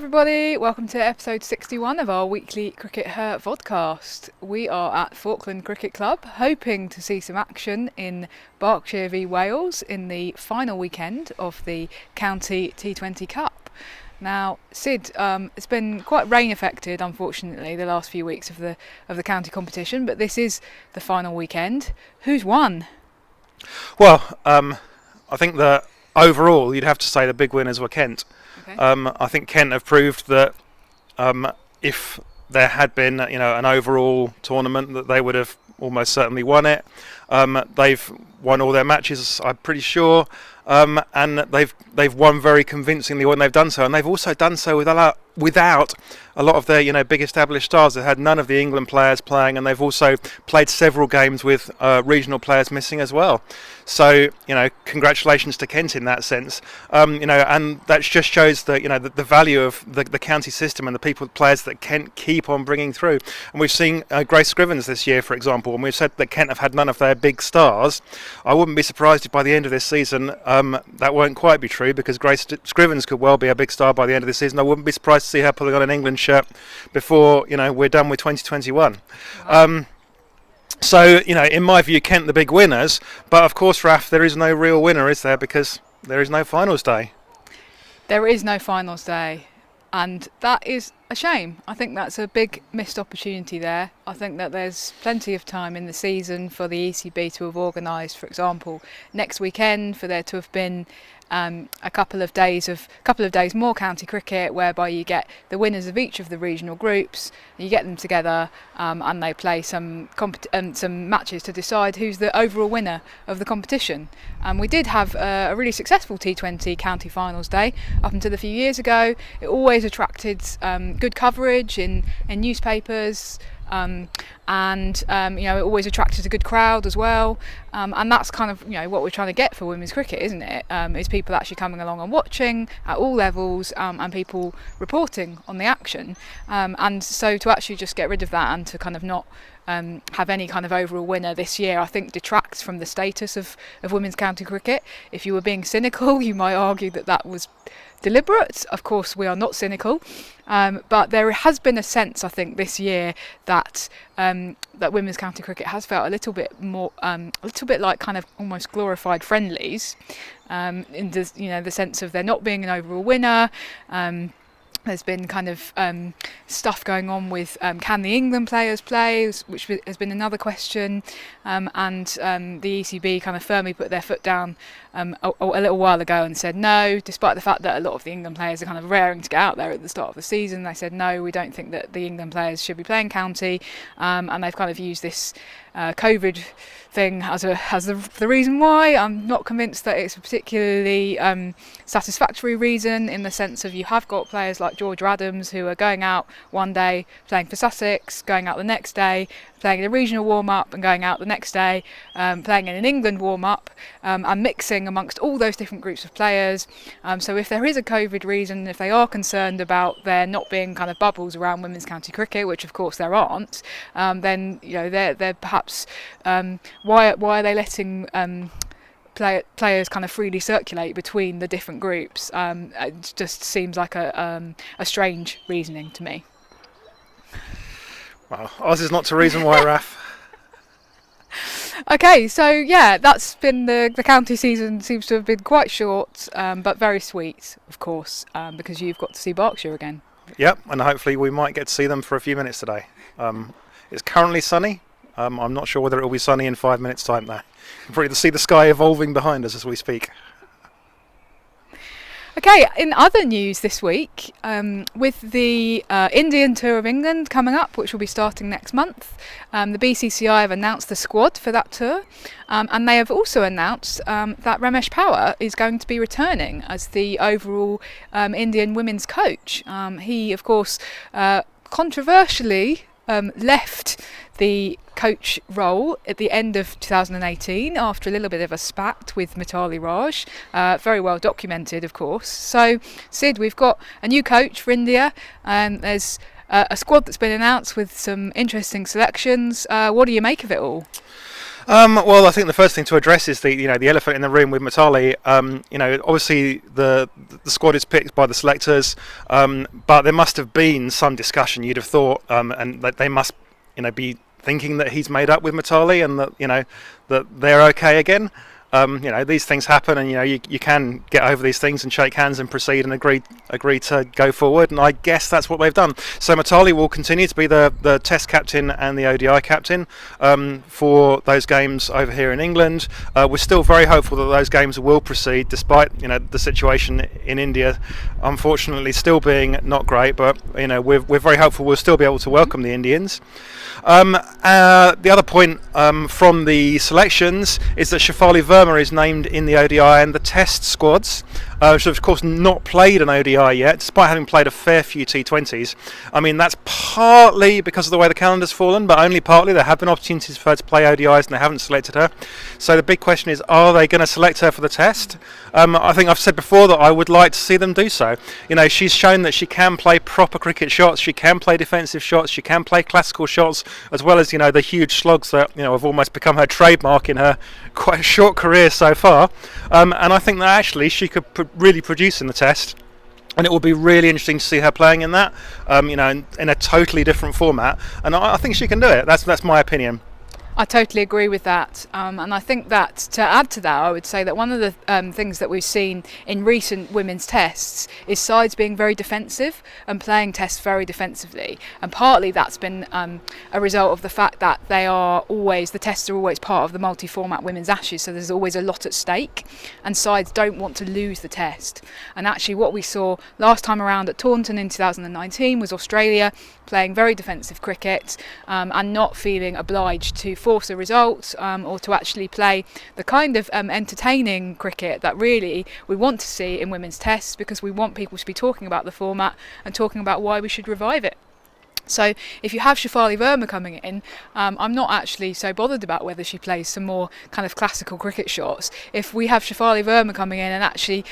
everybody, welcome to episode 61 of our weekly CRICKETher Vodcast. We are at Falkland Cricket Club, hoping to see some action in Berkshire v Wales in the final weekend of the County T20 Cup. Now, Sid, it's been quite rain affected, unfortunately, the last few weeks of the county competition, but this is the final weekend. Who's won? Well, I think that overall you'd have to say the big winners were Kent. Okay. I think Kent have proved that if there had been, an overall tournament, that they would have almost certainly won it. They've won all their matches, I'm pretty sure, and they've won very convincingly when they've done so, and they've also done so without a lot of their big established stars. They had none of the England players playing, and they've also played several games with regional players missing as well. So congratulations to Kent in that sense. And that just shows that the value of the county system and the players that Kent keep on bringing through. And we've seen Grace Scrivens this year, for example, and we've said that Kent have had none of their big stars. I wouldn't be surprised if by the end of this season that won't quite be true, because Grace Scrivens could well be a big star by the end of the season. I wouldn't be surprised to see her pulling on an England shirt before we're done with 2021. Wow. So in my view, Kent the big winners, but of course, Raf, there is no real winner, is there? Because there is no finals day. There is no finals day, and that is a shame. I think that's a big missed opportunity there. I think that there's plenty of time in the season for the ECB to have organised, for example, next weekend, for there to have been a couple of days more county cricket, whereby you get the winners of each of the regional groups, you get them together, and they play some matches to decide who's the overall winner of the competition. And we did have a really successful T20 county finals day up until a few years ago. It always attracted good coverage in newspapers. It always attracted a good crowd as well, and that's kind of what we're trying to get for women's cricket, isn't it? Is people actually coming along and watching at all levels, and people reporting on the action, and so to actually just get rid of that and to kind of not have any kind of overall winner this year, I think detracts from the status of women's county cricket. If you were being cynical, you might argue that was deliberate. Of course, we are not cynical, but there has been a sense, I think, this year that women's county cricket has felt a little bit like kind of almost glorified friendlies, in the sense of there not being an overall winner. There's been kind of stuff going on with can the England players play, which has been another question, and the ECB kind of firmly put their foot down a little while ago and said no, despite the fact that a lot of the England players are kind of raring to get out there at the start of the season. They said no, we don't think that the England players should be playing county, and they've kind of used this COVID thing as the reason why. I'm not convinced that it's a particularly satisfactory reason, in the sense of you have got players like Georgia Adams who are going out one day playing for Sussex, going out the next day playing in a regional warm-up, and going out the next day playing in an England warm-up, and mixing amongst all those different groups of players. So if there is a COVID reason, if they are concerned about there not being kind of bubbles around women's county cricket, which of course there aren't, then they're perhaps why are they letting players kind of freely circulate between the different groups? It just seems like a strange reasoning to me. Well, ours is not to reason why, Raf. Okay, so yeah, that's been the county season. Seems to have been quite short, but very sweet, of course, because you've got to see Berkshire again. Yep, and hopefully we might get to see them for a few minutes today. It's currently sunny. I'm not sure whether it will be sunny in 5 minutes' time though. We'll probably see the sky evolving behind us as we speak. Okay, in other news this week, with the Indian Tour of England coming up, which will be starting next month, the BCCI have announced the squad for that tour, and they have also announced that Ramesh Power is going to be returning as the overall Indian women's coach. He, of course, controversially left the coach role at the end of 2018 after a little bit of a spat with Mithali Raj, very well documented, of course. So, Sid, we've got a new coach for India, and there's a squad that's been announced with some interesting selections. What do you make of it all? Well, I think the first thing to address is the elephant in the room with Mitali. Obviously the squad is picked by the selectors, but there must have been some discussion. You'd have thought, and that they must, be thinking that he's made up with Mitali, and that they're okay again. These things happen, and you can get over these things and shake hands and proceed and agree to go forward. And I guess that's what they've done. So Mitali will continue to be the Test captain and the ODI captain for those games over here in England. We're still very hopeful that those games will proceed, despite the situation in India, unfortunately, still being not great. But we're very hopeful we'll still be able to welcome the Indians. The other point from the selections is that Shefali Verma is named in the ODI and the Test squads. She's of course not played an ODI yet, despite having played a fair few T20s. I mean, that's partly because of the way the calendar's fallen, but only partly. There have been opportunities for her to play ODIs and they haven't selected her. So the big question is, are they going to select her for the Test? I think I've said before that I would like to see them do so. She's shown that she can play proper cricket shots, she can play defensive shots, she can play classical shots, as well as the huge slogs that have almost become her trademark in her quite short career so far. And I think that actually she could really produce in the Test. And it will be really interesting to see her playing in that, in a totally different format. And I think she can do it. That's my opinion. I totally agree with that, and I think that to add to that, I would say that one of the things that we've seen in recent women's tests is sides being very defensive and playing tests very defensively, and partly that's been a result of the fact that the tests are always part of the multi-format women's Ashes, so there's always a lot at stake, and sides don't want to lose the test. And actually what we saw last time around at Taunton in 2019 was Australia playing very defensive cricket and not feeling obliged to force a result or to actually play the kind of entertaining cricket that really we want to see in women's tests, because we want people to be talking about the format and talking about why we should revive it. So if you have Shefali Verma coming in, I'm not actually so bothered about whether she plays some more kind of classical cricket shots. If we have Shefali Verma coming in and actually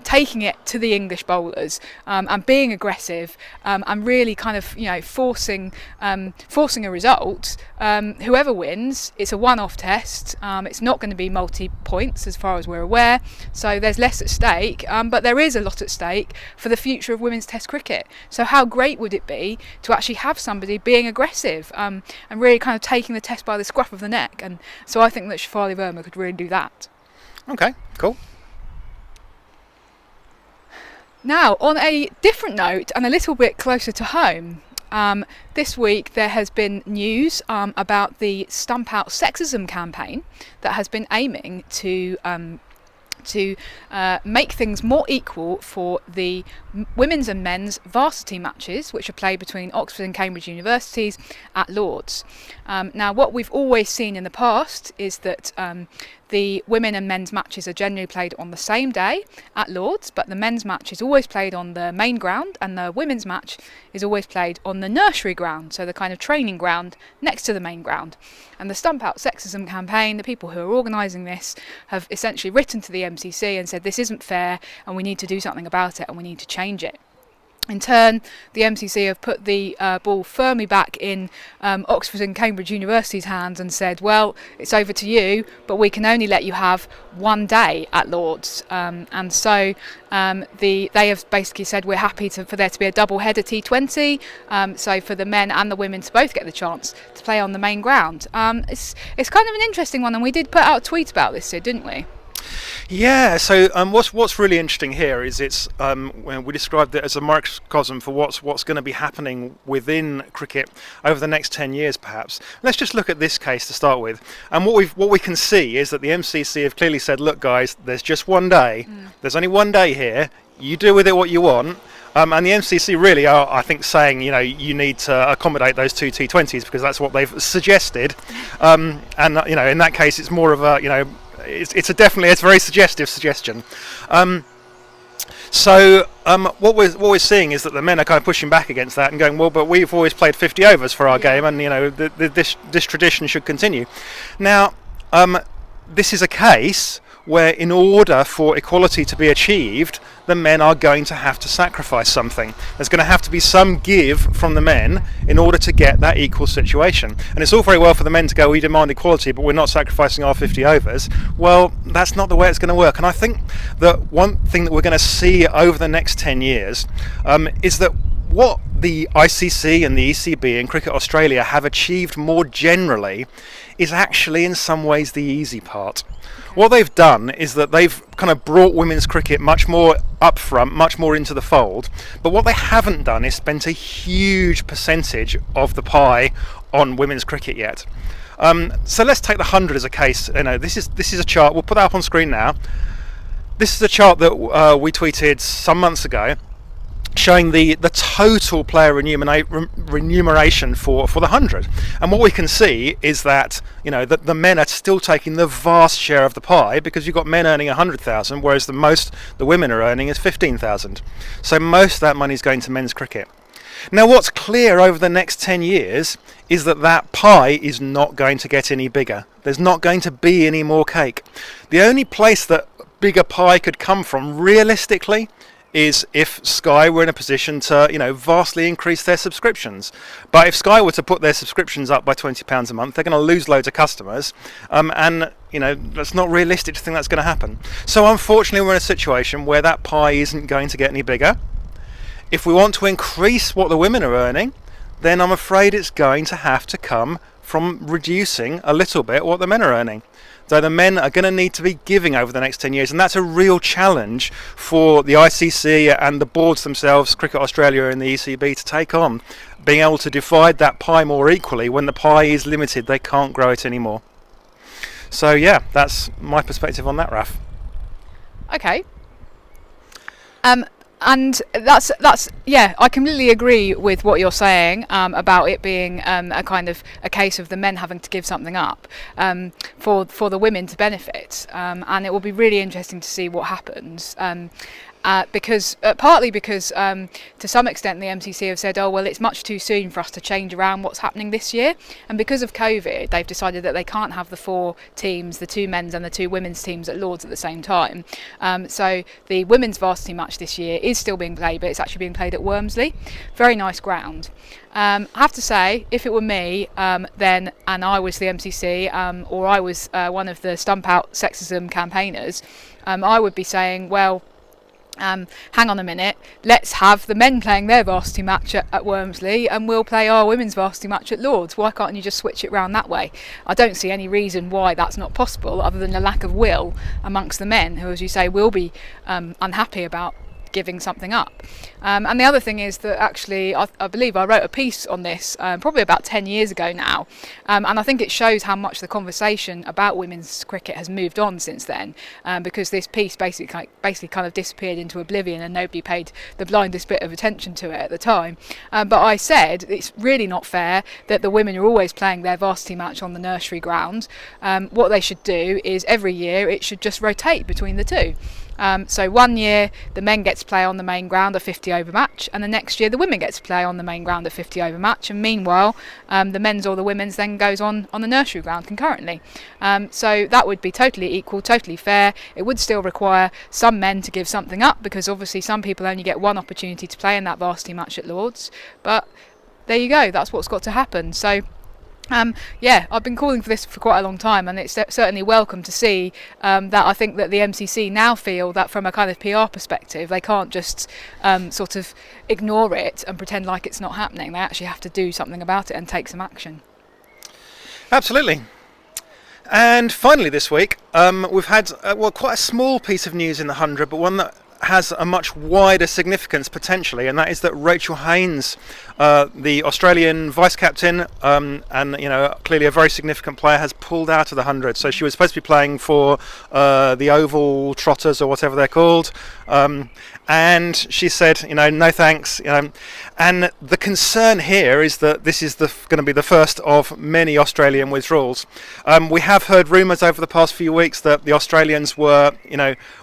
taking it to the English bowlers and being aggressive and really kind of forcing a result, whoever wins, it's a one-off test. It's not going to be multi-points as far as we're aware, so there's less at stake, but there is a lot at stake for the future of women's Test cricket. So how great would it be to actually have somebody being aggressive and really kind of taking the Test by the scruff of the neck? And so I think that Shefali Verma could really do that. Okay, cool. Now, on a different note and a little bit closer to home, this week there has been news about the Stump Out Sexism campaign that has been aiming to make things more equal for the women's and men's varsity matches, which are played between Oxford and Cambridge universities at Lord's. Now, what we've always seen in the past is that the women and men's matches are generally played on the same day at Lord's, but the men's match is always played on the main ground and the women's match is always played on the nursery ground, so the kind of training ground next to the main ground. And the Stump Out Sexism campaign, the people who are organising this, have essentially written to the MCC and said this isn't fair and we need to do something about it and we need to change it. In turn, the MCC have put the ball firmly back in Oxford and Cambridge University's hands and said, well, it's over to you, but we can only let you have one day at Lord's. And so they have basically said we're happy for there to be a double-header T20, so for the men and the women to both get the chance to play on the main ground. It's kind of an interesting one, and we did put out a tweet about this, Sid, didn't we? Yeah, so what's really interesting here is it's we described it as a microcosm for what's going to be happening within cricket over the next 10 years perhaps. Let's just look at this case to start with, and what we can see is that the MCC have clearly said, look guys, there's just one day, there's only one day here, you do with it what you want. And the MCC really are, I think, saying, you need to accommodate those two T20s because that's what they've suggested. And in that case, it's more of a, it's a very suggestive suggestion. So what we're seeing is that the men are kind of pushing back against that and going, well, but we've always played 50 overs for our game, and this tradition should continue. Now, this is a case where in order for equality to be achieved, the men are going to have to sacrifice something. There's going to have to be some give from the men in order to get that equal situation. And it's all very well for the men to go, we demand equality, but we're not sacrificing our 50 overs. Well, that's not the way it's going to work. And I think that one thing that we're going to see over the next 10 years is that what the ICC and the ECB and Cricket Australia have achieved more generally is actually in some ways the easy part. What they've done is that they've kind of brought women's cricket much more up front, much more into the fold, but what they haven't done is spent a huge percentage of the pie on women's cricket yet. So let's take the 100 as a case. This is a chart, we'll put that up on screen now. This is a chart that we tweeted some months ago, showing the total player remuneration for the 100, and what we can see is that that the men are still taking the vast share of the pie, because you've got men earning 100,000, whereas the most the women are earning is 15,000. So most of that money is going to men's cricket. Now, what's clear over the next 10 years is that pie is not going to get any bigger. There's not going to be any more cake. The only place that bigger pie could come from realistically is if Sky were in a position to, vastly increase their subscriptions. But if Sky were to put their subscriptions up by £20 a month, they're going to lose loads of customers, and that's not realistic to think that's going to happen. So unfortunately, we're in a situation where that pie isn't going to get any bigger. If we want to increase what the women are earning, then I'm afraid it's going to have to come from reducing a little bit what the men are earning. So the men are going to need to be giving over the next 10 years, and that's a real challenge for the ICC and the boards themselves, Cricket Australia and the ECB, to take on, being able to divide that pie more equally. When the pie is limited, they can't grow it anymore. So yeah, that's my perspective on that, Raf. Okay. And that's I completely agree with what you're saying about it being a kind of a case of the men having to give something up for the women to benefit, and it will be really interesting to see what happens. Partly because to some extent the MCC have said, oh well, it's much too soon for us to change around what's happening this year, and because of COVID they've decided that they can't have the 4 teams, the 2 men's and the 2 women's teams at Lords at the same time. So the women's varsity match this year is still being played, but it's actually being played at Wormsley. Very nice ground. I have to say, if it were me, then, and I was the MCC, or I was one of the Stump Out Sexism campaigners, I would be saying, well, hang on a minute, let's have the men playing their varsity match at Wormsley, and we'll play our women's varsity match at Lords. Why can't you just switch it round that way? I don't see any reason why that's not possible, other than a lack of will amongst the men, who, as you say, will be unhappy about giving something up. And the other thing is that actually I believe I wrote a piece on this probably about 10 years ago now, and I think it shows how much the conversation about women's cricket has moved on since then, because this piece basically kind of disappeared into oblivion and nobody paid the blindest bit of attention to it at the time. But I said it's really not fair that the women are always playing their varsity match on the nursery ground. What they should do is every year it should just rotate between the two. So one year the men get to play on the main ground a 50 over match, and the next year the women get to play on the main ground a 50 over match, and meanwhile the men's or the women's then goes on the nursery ground concurrently. So that would be totally equal, totally fair. It would still require some men to give something up, because obviously some people only get one opportunity to play in that varsity match at Lords, but there you go, that's what's got to happen. So I've been calling for this for quite a long time, and it's certainly welcome to see that I think that the MCC now feel that from a kind of PR perspective they can't just sort of ignore it and pretend like it's not happening. They actually have to do something about it and take some action. Absolutely. And finally this week we've had quite a small piece of news in the 100, but one that has a much wider significance potentially, and that is that Rachel Haynes, the Australian vice captain, and clearly a very significant player, has pulled out of the 100. So she was supposed to be playing for the Oval Trotters or whatever they're called, and she said, no thanks. And the concern here is that this is going to be the first of many Australian withdrawals. We have heard rumours over the past few weeks that the Australians were,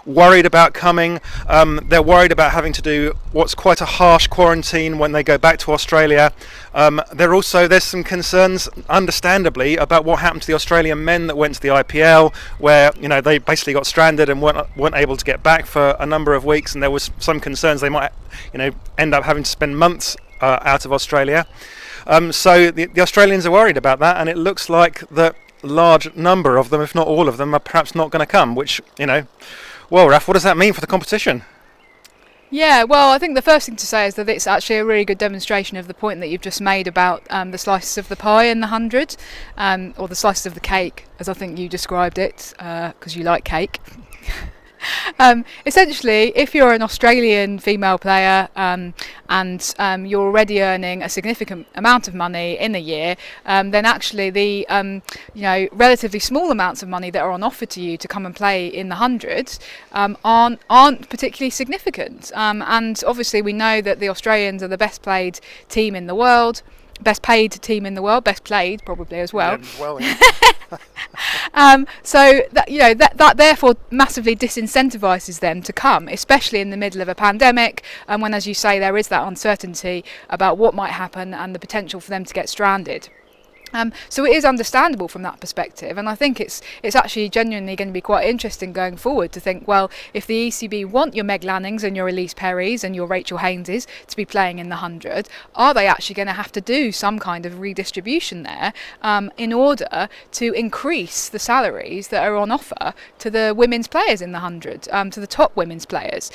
worried about coming. They're worried about having to do what's quite a harsh quarantine when they go back to Australia. There's some concerns, understandably, about what happened to the Australian men that went to the IPL, where they basically got stranded and weren't able to get back for a number of weeks, and there was some concerns they might end up having to spend months out of Australia. So the Australians are worried about that, and it looks like that large number of them, if not all of them, are perhaps not going to come, which, well, Raf, what does that mean for the competition? Yeah, well, I think the first thing to say is that it's actually a really good demonstration of the point that you've just made about the slices of the pie in the 100, or the slices of the cake, as I think you described it, because you like cake. Essentially, if you're an Australian female player and you're already earning a significant amount of money in a year, then actually the relatively small amounts of money that are on offer to you to come and play in the 100 aren't particularly significant. And obviously we know that the Australians are the best paid team in the world, best played probably as well. So that therefore massively disincentivises them to come, especially in the middle of a pandemic, and when, as you say, there is that uncertainty about what might happen and the potential for them to get stranded. So it is understandable from that perspective, and I think it's actually genuinely going to be quite interesting going forward to think, well, if the ECB want your Meg Lannings and your Elise Perrys and your Rachel Hayneses to be playing in the 100, are they actually going to have to do some kind of redistribution there in order to increase the salaries that are on offer to the women's players in the 100, to the top women's players,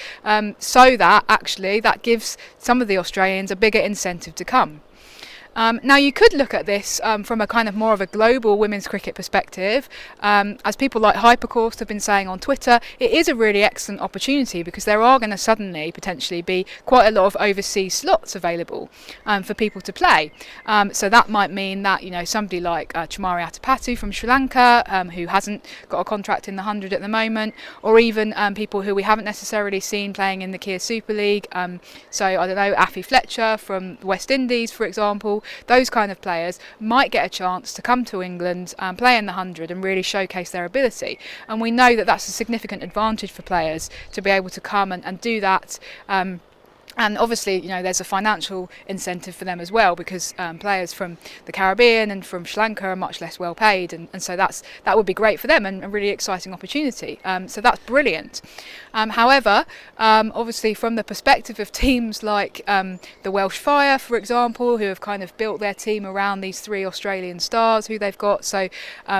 so that actually that gives some of the Australians a bigger incentive to come. Now you could look at this from a kind of more of a global women's cricket perspective. As people like Hypercourse have been saying on Twitter, it is a really excellent opportunity because there are going to suddenly potentially be quite a lot of overseas slots available for people to play. So that might mean that somebody like Chamari Atapattu from Sri Lanka, who hasn't got a contract in the 100 at the moment, or even people who we haven't necessarily seen playing in the Kia Super League. So I don't know, Afi Fletcher from the West Indies, for example. Those kind of players might get a chance to come to England and play in the 100 and really showcase their ability. And we know that that's a significant advantage for players to be able to come and do that. And obviously, there's a financial incentive for them as well, because players from the Caribbean and from Sri Lanka are much less well paid, and so that would be great for them and a really exciting opportunity. So that's brilliant. However, obviously from the perspective of teams like the Welsh Fire, for example, who have kind of built their team around these 3 Australian stars who they've got, so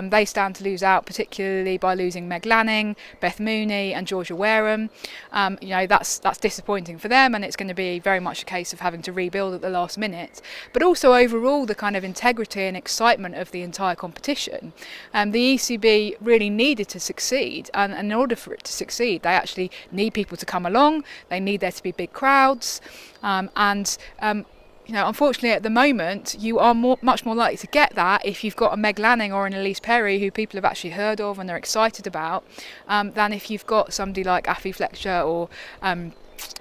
they stand to lose out, particularly by losing Meg Lanning, Beth Mooney and Georgia Wareham. That's disappointing for them, and it's going to be very much a case of having to rebuild at the last minute. But also overall the kind of integrity and excitement of the entire competition. The ECB really needed to succeed, and in order for it to succeed they actually need people to come along, they need there to be big crowds, unfortunately at the moment you are much more likely to get that if you've got a Meg Lanning or an Elise Perry who people have actually heard of and are excited about, than if you've got somebody like Afi Fletcher or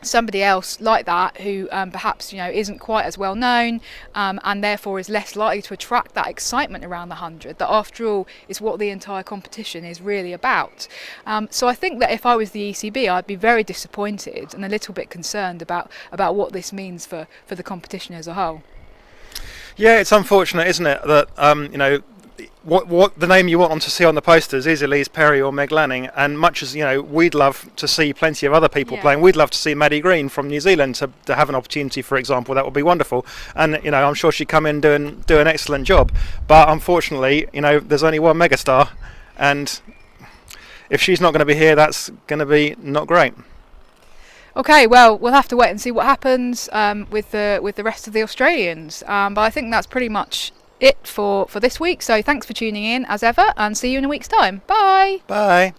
somebody else like that who perhaps isn't quite as well known, and therefore is less likely to attract that excitement around the 100 that after all is what the entire competition is really about. So I think that if I was the ECB I'd be very disappointed and a little bit concerned about what this means for the competition as a whole. Yeah, it's unfortunate, isn't it, that what the name you want to see on the posters is Elise Perry or Meg Lanning, and much as we'd love to see plenty of other people playing, we'd love to see Maddie Green from New Zealand to have an opportunity, for example. That would be wonderful, and I'm sure she'd come in do an excellent job, but unfortunately there's only one megastar, and if she's not going to be here, that's going to be not great. Okay, well, we'll have to wait and see what happens with the rest of the Australians, but I think that's pretty much it for this week. So thanks for tuning in as ever, and see you in a week's time. Bye.